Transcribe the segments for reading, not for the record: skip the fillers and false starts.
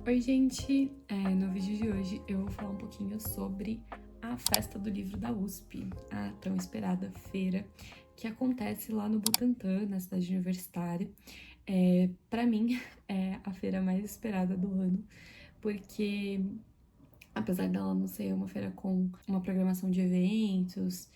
Oi, gente! No vídeo de hoje eu vou falar um pouquinho sobre a Festa do Livro da USP, a tão esperada feira que acontece lá no Butantã, na cidade universitária. Para mim, é a feira mais esperada do ano, porque apesar dela não ser uma feira com uma programação de eventos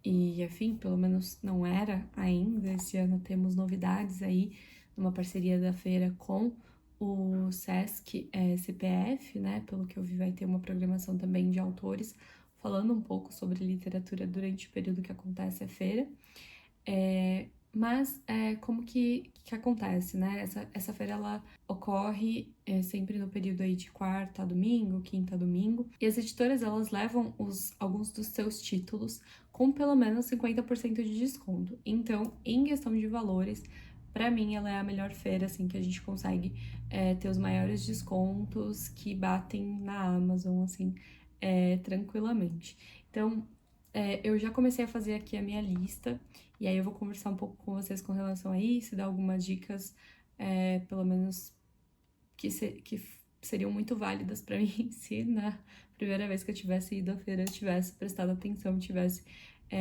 e afim, pelo menos não era ainda, esse ano temos novidades aí, numa parceria da feira com o Sesc CPF, né? Pelo que eu vi, vai ter uma programação também de autores falando um pouco sobre literatura durante o período que acontece a feira. Mas como que acontece, né? Essa feira ela ocorre sempre no período aí de quarta a domingo, quinta a domingo, e as editoras elas levam alguns dos seus títulos com pelo menos 50% de desconto. Então, em questão de valores, para mim ela é a melhor feira assim que a gente consegue ter os maiores descontos que batem na Amazon assim tranquilamente. Então, eu já comecei a fazer aqui a minha lista, e aí eu vou conversar um pouco com vocês com relação a isso, dar algumas dicas, pelo menos que seriam muito válidas para mim, se na primeira vez que eu tivesse ido à feira eu tivesse prestado atenção, tivesse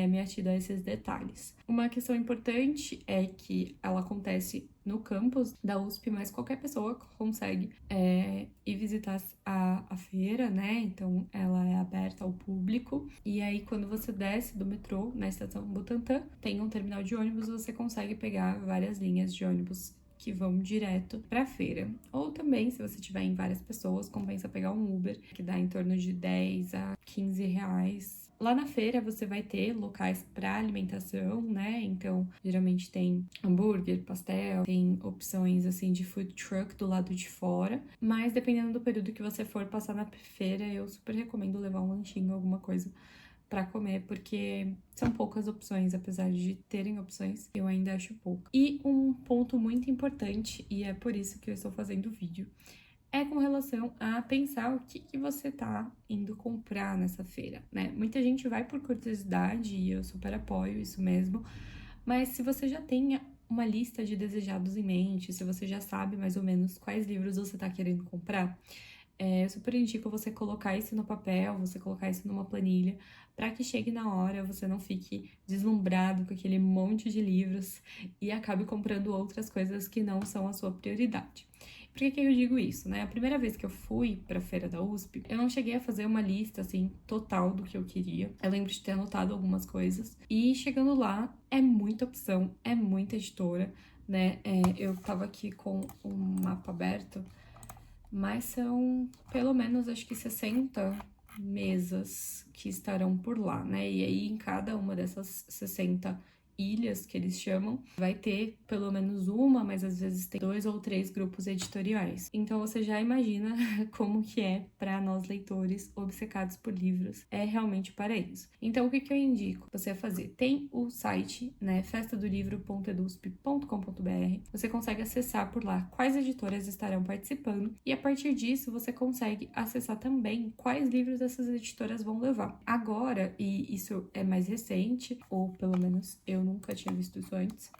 me atido a esses detalhes. Uma questão importante é que ela acontece no campus da USP, mas qualquer pessoa consegue ir visitar a feira, né? Então ela é aberta ao público. E aí, quando você desce do metrô na estação Butantã, tem um terminal de ônibus, você consegue pegar várias linhas de ônibus que vão direto para a feira. Ou também, se você tiver em várias pessoas, compensa pegar um Uber, que dá em torno de 10 a 15 reais. Lá na feira você vai ter locais para alimentação, né? Então, geralmente tem hambúrguer, pastel, tem opções assim de food truck do lado de fora. Mas dependendo do período que você for passar na feira, eu super recomendo levar um lanchinho, alguma coisa para comer, porque são poucas opções, apesar de terem opções, eu ainda acho pouco. E um ponto muito importante, e é por isso que eu estou fazendo o vídeo, é com relação a pensar o que você tá indo comprar nessa feira, né? Muita gente vai por curiosidade e eu super apoio isso mesmo, mas se você já tem uma lista de desejados em mente, se você já sabe mais ou menos quais livros você tá querendo comprar, eu super indico você colocar isso no papel, você colocar isso numa planilha, para que chegue na hora, você não fique deslumbrado com aquele monte de livros e acabe comprando outras coisas que não são a sua prioridade. Por que eu digo isso, né? A primeira vez que eu fui para a feira da USP, eu não cheguei a fazer uma lista, assim, total do que eu queria. Eu lembro de ter anotado algumas coisas. E chegando lá, é muita opção, é muita editora, né? Eu tava aqui com o mapa aberto, mas são pelo menos acho que 60 mesas que estarão por lá, né? E aí em cada uma dessas 60 ilhas que eles chamam, vai ter pelo menos uma, mas às vezes tem 2 ou 3 grupos editoriais. Então você já imagina como que é para nós leitores obcecados por livros. É realmente para isso. Então o que eu indico você fazer? Tem o site, né, festadolivro.edusp.com.br. Você consegue acessar por lá quais editoras estarão participando e a partir disso você consegue acessar também quais livros essas editoras vão levar. Agora, e isso é mais recente, ou pelo menos eu nunca tinha visto isso antes.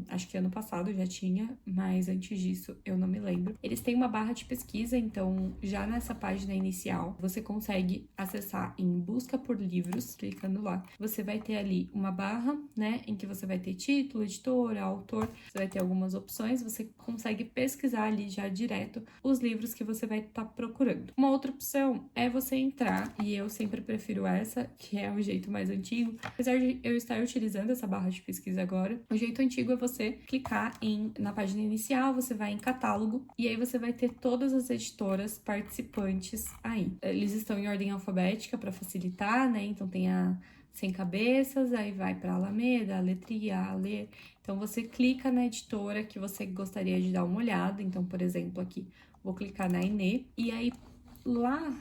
Acho que ano passado já tinha, mas antes disso eu não me lembro. Eles têm uma barra de pesquisa, então já nessa página inicial você consegue acessar em busca por livros, clicando lá. Você vai ter ali uma barra, né, em que você vai ter título, editora, autor, você vai ter algumas opções, você consegue pesquisar ali já direto os livros que você vai estar procurando. Uma outra opção é você entrar, e eu sempre prefiro essa, que é o jeito mais antigo, apesar de eu estar utilizando essa barra de pesquisa agora. O jeito antigo é você clicar na página inicial, você vai em catálogo e aí você vai ter todas as editoras participantes aí. Eles estão em ordem alfabética para facilitar, né? Então tem a Sem Cabeças, aí vai para Alameda, a Letria, a Ler. Então você clica na editora que você gostaria de dar uma olhada. Então, por exemplo, aqui vou clicar na Inê e aí lá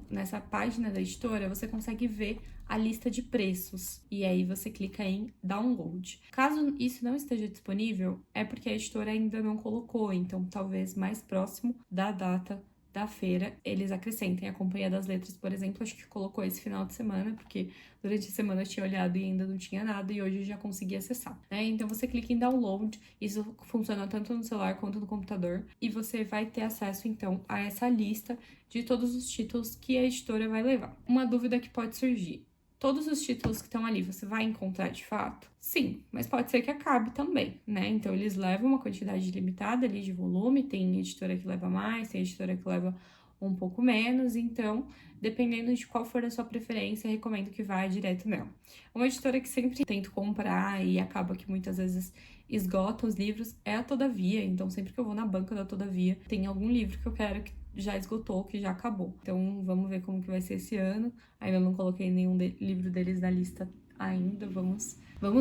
nessa página da editora você consegue ver a lista de preços e aí você clica em download. Caso isso não esteja disponível, é porque a editora ainda não colocou, então talvez mais próximo da data da feira, eles acrescentem. A Companhia das Letras, por exemplo, acho que colocou esse final de semana, porque durante a semana eu tinha olhado e ainda não tinha nada, e hoje eu já consegui acessar, né? Então você clica em download, isso funciona tanto no celular quanto no computador, e você vai ter acesso, então, a essa lista de todos os títulos que a editora vai levar. Uma dúvida que pode surgir: todos os títulos que estão ali você vai encontrar de fato? Sim, mas pode ser que acabe também, né? Então eles levam uma quantidade limitada ali de volume, tem editora que leva mais, tem editora que leva um pouco menos, então, dependendo de qual for a sua preferência, eu recomendo que vá direto nela. Uma editora que sempre tento comprar e acaba que muitas vezes esgota os livros é a Todavia, então sempre que eu vou na banca da Todavia, tem algum livro que eu quero que já esgotou, que já acabou. Então, vamos ver como que vai ser esse ano. Ainda não coloquei nenhum livro deles na lista ainda, vamos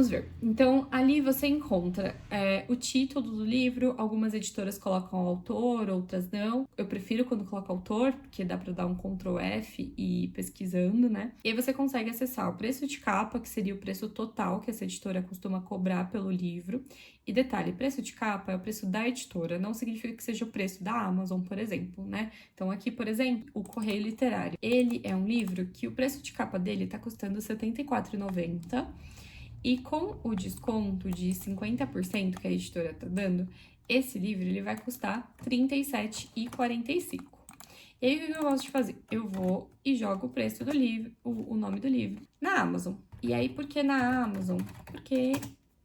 ver. Então, ali você encontra o título do livro, algumas editoras colocam o autor, outras não. Eu prefiro quando coloca autor, porque dá pra dar um Ctrl F e ir pesquisando, né? E aí você consegue acessar o preço de capa, que seria o preço total que essa editora costuma cobrar pelo livro. E detalhe, preço de capa é o preço da editora, não significa que seja o preço da Amazon, por exemplo, né? Então aqui, por exemplo, o Correio Literário. Ele é um livro que o preço de capa dele tá custando R$ 74,90 e com o desconto de 50% que a editora tá dando, esse livro ele vai custar R$ 37,45. E aí, o que eu gosto de fazer? Eu vou e jogo o preço do livro, o nome do livro, na Amazon. E aí, por que na Amazon? Porque,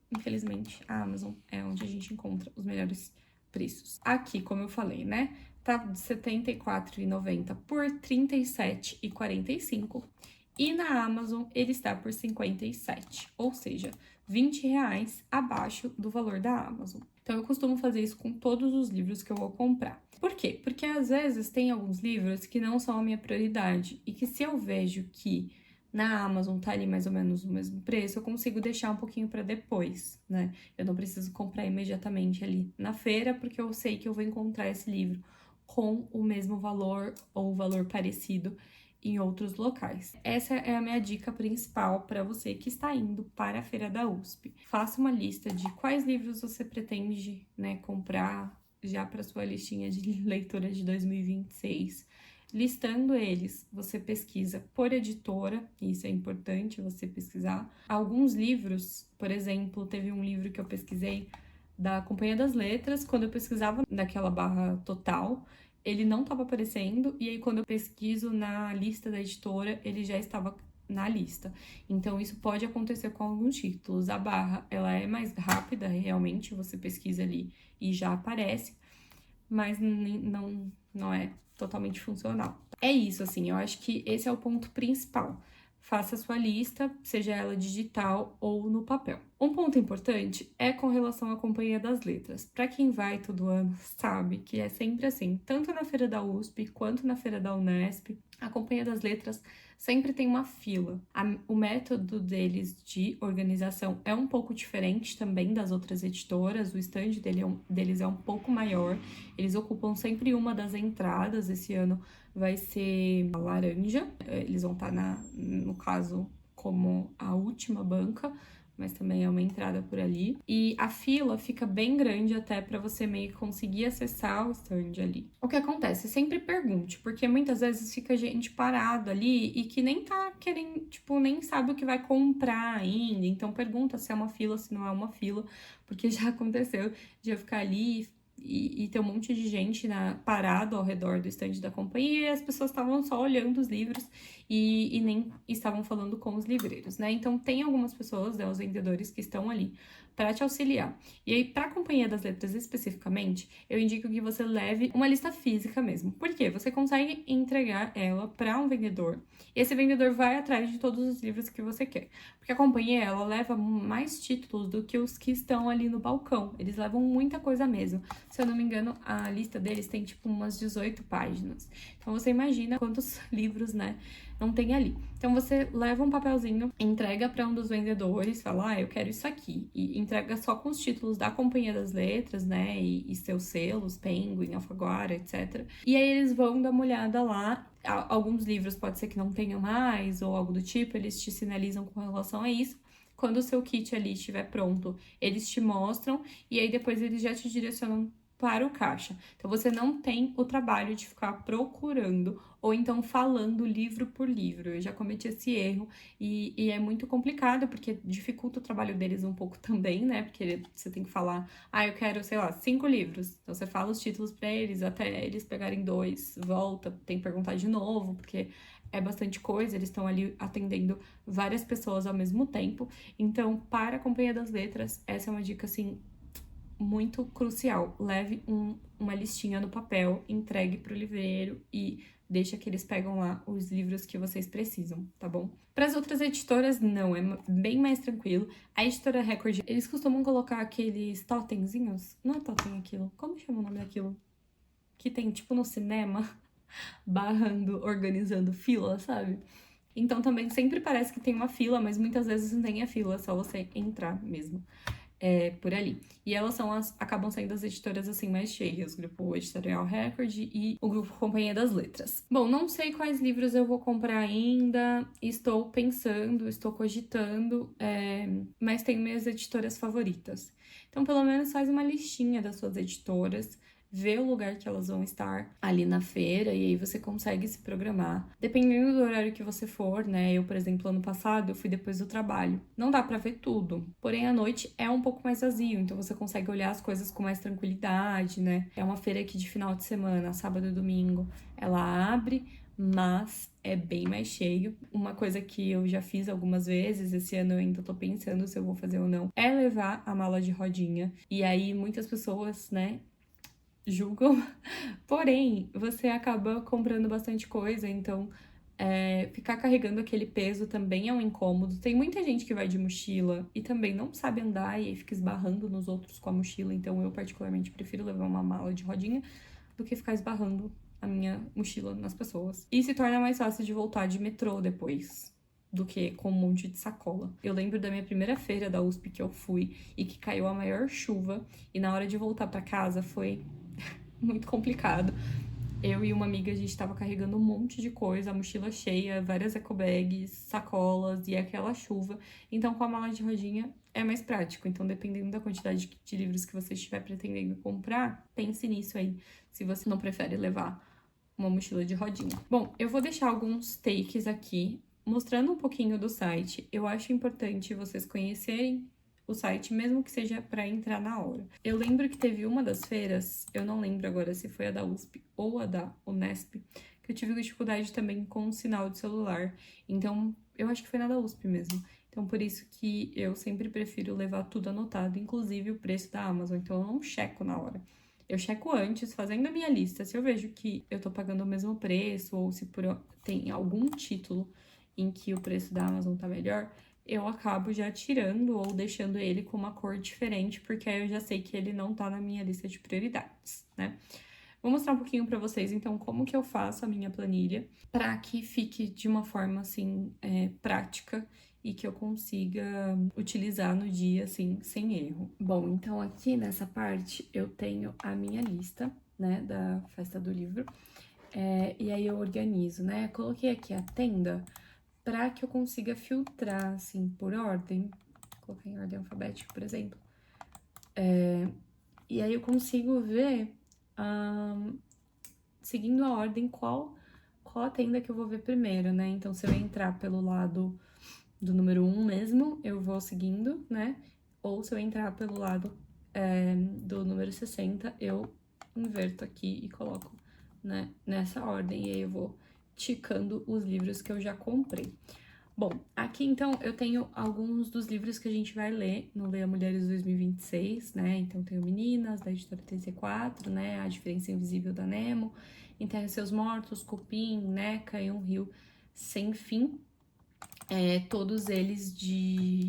infelizmente, a Amazon é onde a gente encontra os melhores preços. Aqui, como eu falei, né? Tá de R$ 74,90 por R$ 37,45. E na Amazon ele está por 57, ou seja, R$ 20 abaixo do valor da Amazon. Então eu costumo fazer isso com todos os livros que eu vou comprar. Por quê? Porque às vezes tem alguns livros que não são a minha prioridade e que se eu vejo que na Amazon tá ali mais ou menos o mesmo preço, eu consigo deixar um pouquinho para depois, né? Eu não preciso comprar imediatamente ali na feira, porque eu sei que eu vou encontrar esse livro com o mesmo valor ou valor parecido em outros locais. Essa é a minha dica principal para você que está indo para a Feira da USP. Faça uma lista de quais livros você pretende, né, comprar já para sua listinha de leitura de 2026. Listando eles, você pesquisa por editora, isso é importante você pesquisar. Alguns livros, por exemplo, teve um livro que eu pesquisei da Companhia das Letras, quando eu pesquisava naquela barra total, ele não estava aparecendo, e aí quando eu pesquiso na lista da editora, ele já estava na lista. Então, isso pode acontecer com alguns títulos. A barra, ela é mais rápida, realmente, você pesquisa ali e já aparece, mas não é totalmente funcional. É isso, assim, eu acho que esse é o ponto principal. Faça sua lista, seja ela digital ou no papel. Um ponto importante é com relação à Companhia das Letras. Para quem vai todo ano, sabe que é sempre assim, tanto na Feira da USP quanto na Feira da Unesp, a Companhia das Letras sempre tem uma fila. O método deles de organização é um pouco diferente também das outras editoras, o stand deles é um pouco maior, eles ocupam sempre uma das entradas. Esse ano vai ser a laranja, eles vão estar, no caso, como a última banca, mas também é uma entrada por ali. E a fila fica bem grande até para você meio que conseguir acessar o stand ali. O que acontece? Sempre pergunte, porque muitas vezes fica gente parado ali e que nem tá querendo, tipo, nem sabe o que vai comprar ainda. Então pergunta se é uma fila, se não é uma fila, porque já aconteceu de eu ficar ali e ter um monte de gente parado ao redor do estande da companhia, e as pessoas estavam só olhando os livros e nem estavam falando com os livreiros, né? Então, tem algumas pessoas, né, os vendedores que estão ali para te auxiliar. E aí, para a Companhia das Letras especificamente, eu indico que você leve uma lista física mesmo. Por quê? Você consegue entregar ela para um vendedor, e esse vendedor vai atrás de todos os livros que você quer. Porque a companhia, ela leva mais títulos do que os que estão ali no balcão. Eles levam muita coisa mesmo. Se eu não me engano, a lista deles tem, tipo, umas 18 páginas. Então, você imagina quantos livros, né, não tem ali. Então, você leva um papelzinho, entrega para um dos vendedores, fala, eu quero isso aqui. E entrega só com os títulos da Companhia das Letras, né, e seus selos, Penguin, Alfaguara, etc. E aí, eles vão dar uma olhada lá. Alguns livros pode ser que não tenham mais, ou algo do tipo, eles te sinalizam com relação a isso. Quando o seu kit ali estiver pronto, eles te mostram, e aí depois eles já te direcionam para o caixa. Então, você não tem o trabalho de ficar procurando ou então falando livro por livro. Eu já cometi esse erro e é muito complicado, porque dificulta o trabalho deles um pouco também, né? Porque você tem que falar, eu quero, sei lá, 5 livros. Então, você fala os títulos para eles, até eles pegarem 2, volta, tem que perguntar de novo, porque é bastante coisa, eles estão ali atendendo várias pessoas ao mesmo tempo. Então, para a Companhia das Letras, essa é uma dica, assim, muito crucial. Leve uma listinha no papel, entregue pro livreiro e deixa que eles pegam lá os livros que vocês precisam, tá bom? Para as outras editoras, não, é bem mais tranquilo. A editora Record, eles costumam colocar aqueles totemzinhos. Não é totem aquilo. Como chama o nome daquilo? Que tem, tipo, no cinema, barrando, organizando fila, sabe? Então também sempre parece que tem uma fila, mas muitas vezes não tem a fila, é só você entrar mesmo. Por ali. E elas acabam sendo as editoras assim mais cheias, o Grupo Editorial Record e o Grupo Companhia das Letras. Bom, não sei quais livros eu vou comprar ainda, estou pensando, estou cogitando, mas tenho minhas editoras favoritas. Então, pelo menos faz uma listinha das suas editoras, vê o lugar que elas vão estar ali na feira e aí você consegue se programar. Dependendo do horário que você for, né? Eu, por exemplo, ano passado, eu fui depois do trabalho. Não dá pra ver tudo, porém à noite é um pouco mais vazio, então você consegue olhar as coisas com mais tranquilidade, né? É uma feira aqui de final de semana, sábado e domingo. Ela abre, mas é bem mais cheio. Uma coisa que eu já fiz algumas vezes, esse ano eu ainda tô pensando se eu vou fazer ou não, é levar a mala de rodinha. E aí muitas pessoas, né, julgam, porém, você acaba comprando bastante coisa, então ficar carregando aquele peso também é um incômodo. Tem muita gente que vai de mochila e também não sabe andar e aí fica esbarrando nos outros com a mochila, então eu particularmente prefiro levar uma mala de rodinha do que ficar esbarrando a minha mochila nas pessoas. E se torna mais fácil de voltar de metrô depois do que com um monte de sacola. Eu lembro da minha primeira feira da USP que eu fui e que caiu a maior chuva e na hora de voltar para casa foi muito complicado. Eu e uma amiga, a gente tava carregando um monte de coisa, a mochila cheia, várias ecobags, sacolas e aquela chuva. Então, com a mala de rodinha é mais prático. Então, dependendo da quantidade de livros que você estiver pretendendo comprar, pense nisso aí, se você não prefere levar uma mochila de rodinha. Bom, eu vou deixar alguns takes aqui, mostrando um pouquinho do site. Eu acho importante vocês conhecerem o site, mesmo que seja para entrar na hora. Eu lembro que teve uma das feiras, eu não lembro agora se foi a da USP ou a da Unesp, que eu tive dificuldade também com o sinal de celular. Então, eu acho que foi na da USP mesmo. Então, por isso que eu sempre prefiro levar tudo anotado, inclusive o preço da Amazon. Então, eu não checo na hora. Eu checo antes, fazendo a minha lista. Se eu vejo que eu tô pagando o mesmo preço, ou se tem algum título em que o preço da Amazon tá melhor, eu acabo já tirando ou deixando ele com uma cor diferente, porque aí eu já sei que ele não tá na minha lista de prioridades, né? Vou mostrar um pouquinho pra vocês, então, como que eu faço a minha planilha para que fique de uma forma, assim, prática e que eu consiga utilizar no dia, assim, sem erro. Bom, então aqui nessa parte eu tenho a minha lista, né, da Festa do Livro, e aí eu organizo, né? Coloquei aqui a tenda para que eu consiga filtrar, assim, por ordem. Coloquei em ordem alfabética, por exemplo. E aí eu consigo ver, seguindo a ordem, qual a tenda que eu vou ver primeiro, né? Então, se eu entrar pelo lado do número 1 mesmo, eu vou seguindo, né? Ou se eu entrar pelo lado do número 60, eu inverto aqui e coloco, né, nessa ordem. E aí eu vou ticando os livros que eu já comprei. Bom, aqui então eu tenho alguns dos livros que a gente vai ler no Leia Mulheres 2026, né? Então tenho Meninas, da editora TC4, né? A Diferença Invisível da Nemo, Enterre Seus Mortos, Cupim, Neca e Um Rio Sem Fim, todos eles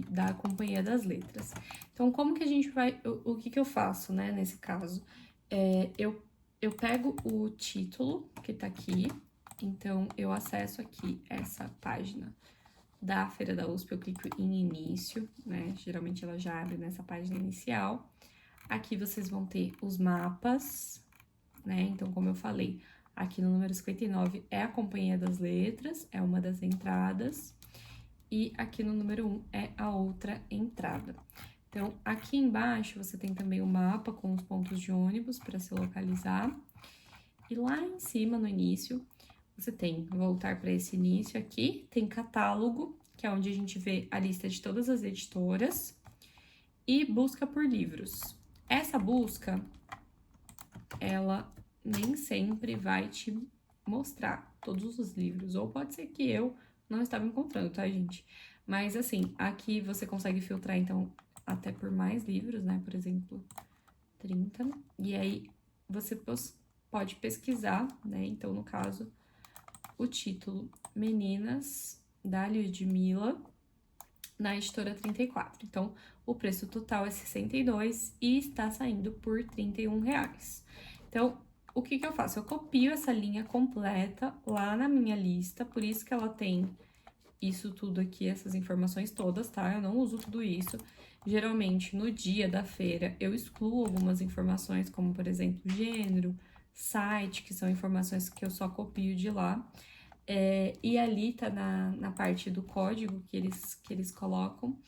da Companhia das Letras. Então, como que a gente vai... O que eu faço, né, nesse caso? Eu pego o título que tá aqui, então eu acesso aqui essa página da Feira da USP, eu clico em início, né? Geralmente ela já abre nessa página inicial. Aqui vocês vão ter os mapas, né? Então, como eu falei, aqui no número 59 é a Companhia das Letras, é uma das entradas. E aqui no número 1 é a outra entrada. Então, aqui embaixo você tem também o mapa com os pontos de ônibus para se localizar. E lá em cima, no início, você tem, voltar para esse início aqui, tem catálogo, que é onde a gente vê a lista de todas as editoras, e busca por livros. Essa busca, ela nem sempre vai te mostrar todos os livros, ou pode ser que eu não estava encontrando, tá, gente? Mas assim, aqui você consegue filtrar, então, até por mais livros, né? Por exemplo, 30. E aí você pode pesquisar, né? Então, no caso, o título Meninas, da Lyudmila, na editora 34. Então, o preço total é 62 e está saindo por R$ 31. Então, o que eu faço? Eu copio essa linha completa lá na minha lista, por isso que ela tem isso tudo aqui, essas informações todas, tá? Eu não uso tudo isso. Geralmente, no dia da feira, eu excluo algumas informações, como, por exemplo, gênero, site, que são informações que eu só copio de lá. E ali tá na parte do código que eles colocam,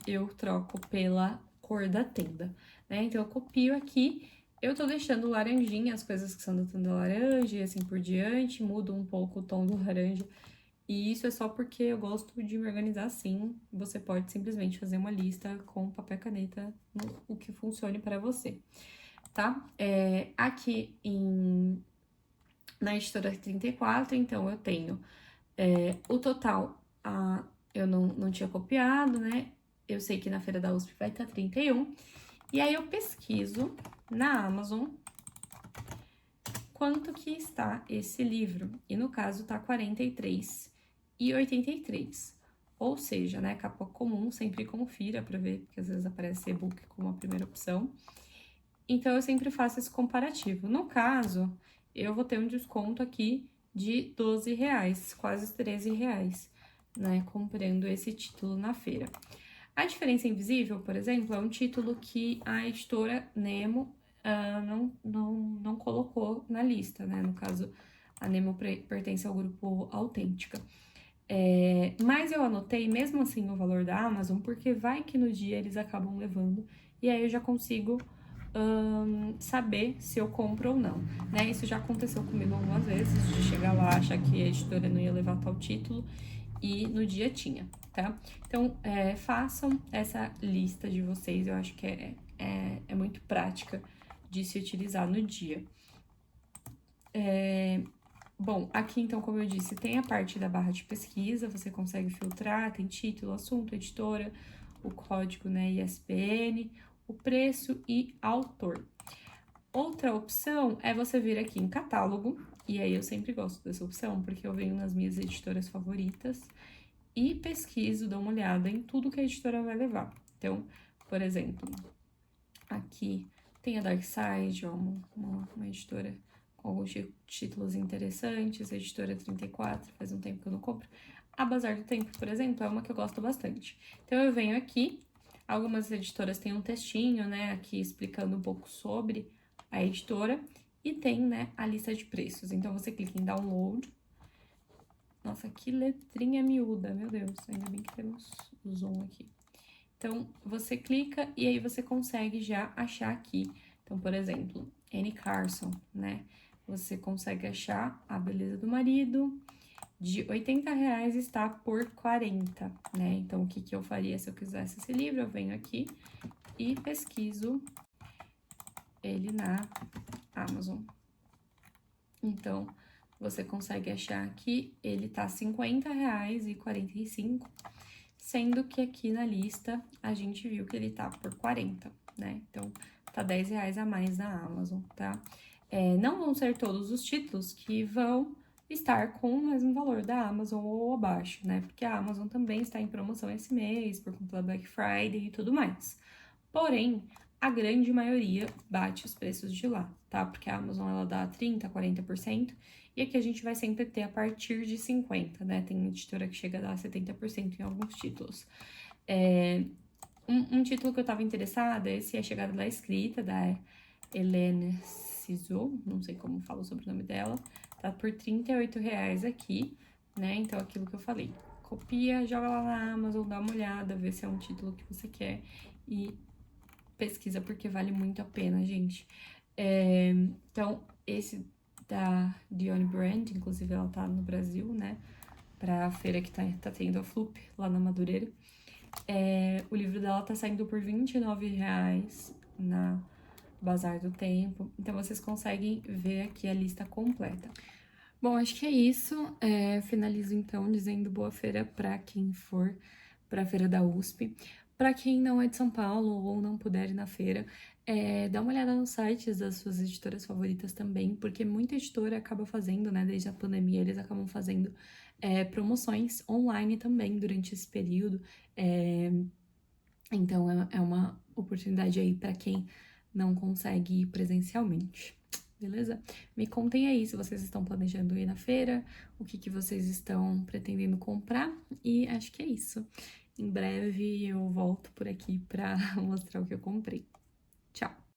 eu troco pela cor da tenda, né? Então, eu copio aqui, eu tô deixando laranjinha, as coisas que são da tenda laranja e assim por diante, mudo um pouco o tom do laranja. E isso é só porque eu gosto de me organizar assim. Você pode simplesmente fazer uma lista com papel e caneta, o que funcione para você, tá? Aqui na editora 34, então eu tenho o total, eu não tinha copiado, né? Eu sei que na Feira da USP vai estar 31. E aí eu pesquiso na Amazon quanto que está esse livro. E no caso tá R$ 43,83. Ou seja, né, capa comum, sempre confira para ver, porque às vezes aparece e-book como a primeira opção. Então, eu sempre faço esse comparativo. No caso, eu vou ter um desconto aqui de R$ 12, quase R$ 13, né, comprando esse título na feira. A Diferença Invisível, por exemplo, é um título que a editora Nemo não colocou na lista, né? No caso, a Nemo pertence ao grupo Autêntica. Mas eu anotei mesmo assim o valor da Amazon, porque vai que no dia eles acabam levando, e aí eu já consigo saber se eu compro ou não, né? Isso já aconteceu comigo algumas vezes, de chegar lá, achar que a editora não ia levar tal título, e no dia tinha, tá? Então, façam essa lista de vocês, eu acho que é muito prática de se utilizar no dia. Bom, aqui então, como eu disse, tem a parte da barra de pesquisa, você consegue filtrar, tem título, assunto, editora, o código, né, ISBN, o preço e autor. Outra opção é você vir aqui em catálogo, e aí eu sempre gosto dessa opção, porque eu venho nas minhas editoras favoritas e pesquiso, dou uma olhada em tudo que a editora vai levar. Então, por exemplo, aqui tem a Dark Side, uma editora com alguns títulos interessantes, a editora 34, faz um tempo que eu não compro. A Bazar do Tempo, por exemplo, é uma que eu gosto bastante. Então, eu venho aqui, algumas editoras têm um textinho, né, aqui explicando um pouco sobre a editora, e tem, né, a lista de preços. Então, você clica em download. Nossa, que letrinha miúda, meu Deus, ainda bem que temos o zoom aqui. Então, você clica e aí você consegue já achar aqui. Então, por exemplo, Anne Carson, né? Você consegue achar A Beleza do Marido, de R$ 80 está por 40, né? Então, o que eu faria se eu quisesse esse livro? Eu venho aqui e pesquiso ele na Amazon. Então, você consegue achar que ele tá R$ 50,45, sendo que aqui na lista a gente viu que ele tá por 40, né? Então, tá R$ 10 a mais na Amazon, tá? Não vão ser todos os títulos que vão estar com o mesmo valor da Amazon ou abaixo, né? Porque a Amazon também está em promoção esse mês, por conta da Black Friday e tudo mais. Porém, a grande maioria bate os preços de lá, tá? Porque a Amazon, ela dá 30%, 40%, e aqui a gente vai sempre ter a partir de 50%, né? Tem editora que chega a dar 70% em alguns títulos. Um título que eu tava interessada, esse é A Chegada da Escrita, da Helene Cizot, não sei como falo sobre o nome dela, tá por R$ 38 aqui, né? Então, aquilo que eu falei, copia, joga lá na Amazon, dá uma olhada, vê se é um título que você quer e pesquisa, porque vale muito a pena, gente. Então, esse da Dione Brand, inclusive ela tá no Brasil, né? Pra feira que tá tendo a Flup, lá na Madureira. O livro dela tá saindo por R$29 na Bazar do Tempo. Então, vocês conseguem ver aqui a lista completa. Bom, acho que é isso. Finalizo, então, dizendo boa feira pra quem for pra feira da USP. Pra quem não é de São Paulo ou não puder ir na feira, dá uma olhada nos sites das suas editoras favoritas também, porque muita editora acaba fazendo, né, desde a pandemia, eles acabam fazendo promoções online também durante esse período. Então, é uma oportunidade aí para quem não consegue ir presencialmente. Beleza? Me contem aí se vocês estão planejando ir na feira, o que vocês estão pretendendo comprar. E acho que é isso. Em breve eu volto por aqui para mostrar o que eu comprei.